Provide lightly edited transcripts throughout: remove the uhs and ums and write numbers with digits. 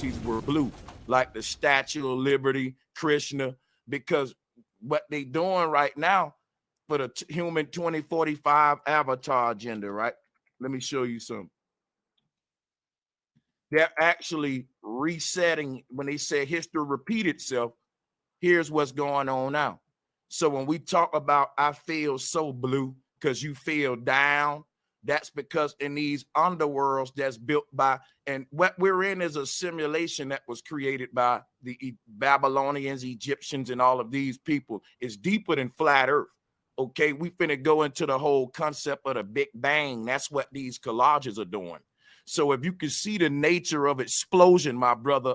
deities were blue, like the Statue of Liberty, Krishna, because what they doing right now for the human 2045 avatar agenda, right? Let me show you some. They're actually resetting. When they say history repeat itself, here's what's going on now. So when we talk about I feel so blue because you feel down, that's because in these underworlds that's built by, and what we're in is a simulation that was created by the Babylonians, Egyptians, and all of these people. It's deeper than flat earth. Okay, we finna go into the whole concept of the Big Bang. That's what these collages are doing. So if you can see the nature of explosion, my brother,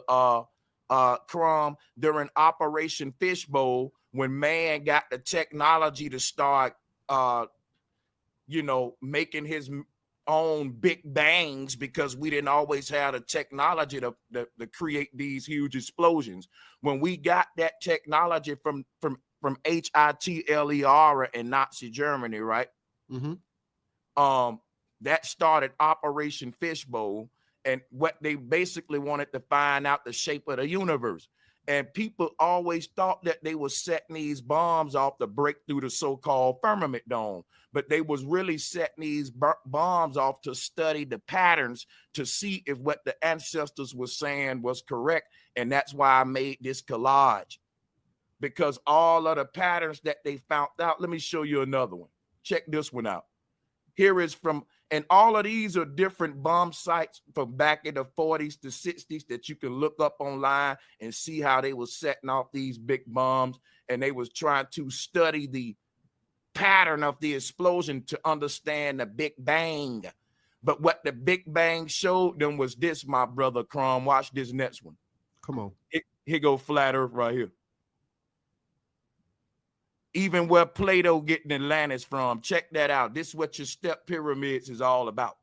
Crom, during Operation Fishbowl, when man got the technology to start, making his own big bangs, because we didn't always have the technology to create these huge explosions. When we got that technology from Hitler in Nazi Germany, right? Mm-hmm. That started Operation Fishbowl, and what they basically wanted to find out the shape of the universe. And people always thought that they were setting these bombs off to break through the so-called firmament dome, but they was really setting these bombs off to study the patterns to see if what the ancestors were saying was correct. And that's why I made this collage, because all of the patterns that they found out. Let me show you another one. Check this one out. Here is from, and all of these are different bomb sites from back in the 40s to 60s that you can look up online and see how they were setting off these big bombs. And they was trying to study the pattern of the explosion to understand the Big Bang. But what the Big Bang showed them was this, my brother Crom. Watch this next one. Come on. Here go flat earth right here. Even where Plato getting Atlantis from, check that out. This is what your step pyramids is all about.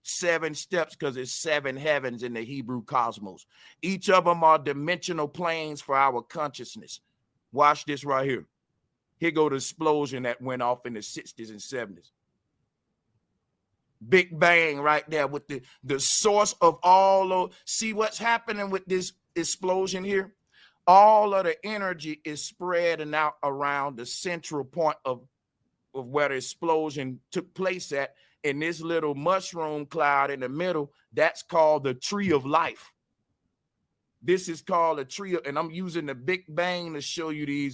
7 steps, because it's 7 heavens in the Hebrew cosmos. Each of them are dimensional planes for our consciousness. Watch this right here. Here go the explosion that went off in the 60s and 70s. Big Bang right there with the source of all of, see what's happening with this explosion here? All of the energy is spreading out around the central point of where the explosion took place at, in this little mushroom cloud in the middle. That's called the tree of life. This is called a tree of, and I'm using the Big Bang to show you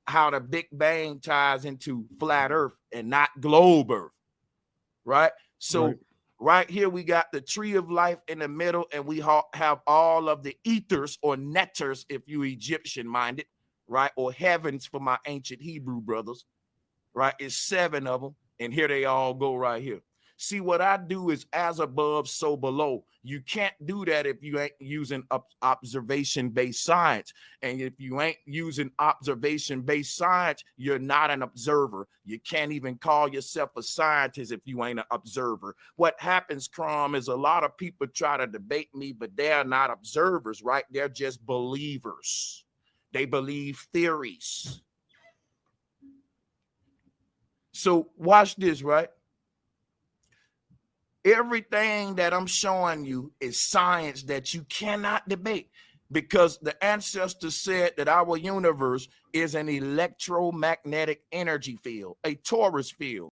how the Big Bang ties into flat earth and not globe earth, right? So right here, we got the tree of life in the middle, and we have all of the ethers or netters, if you Egyptian minded, right? Or heavens for my ancient Hebrew brothers, right? It's 7 of them, and here they all go right here. See, what I do is as above, so below. You can't do that if you ain't using observation-based science. And if you ain't using observation-based science, you're not an observer. You can't even call yourself a scientist if you ain't an observer. What happens, Crom, is a lot of people try to debate me, but they're not observers, right? They're just believers. They believe theories. So watch this, right? Everything that I'm showing you is science that you cannot debate, because the ancestors said that our universe is an electromagnetic energy field, a torus field.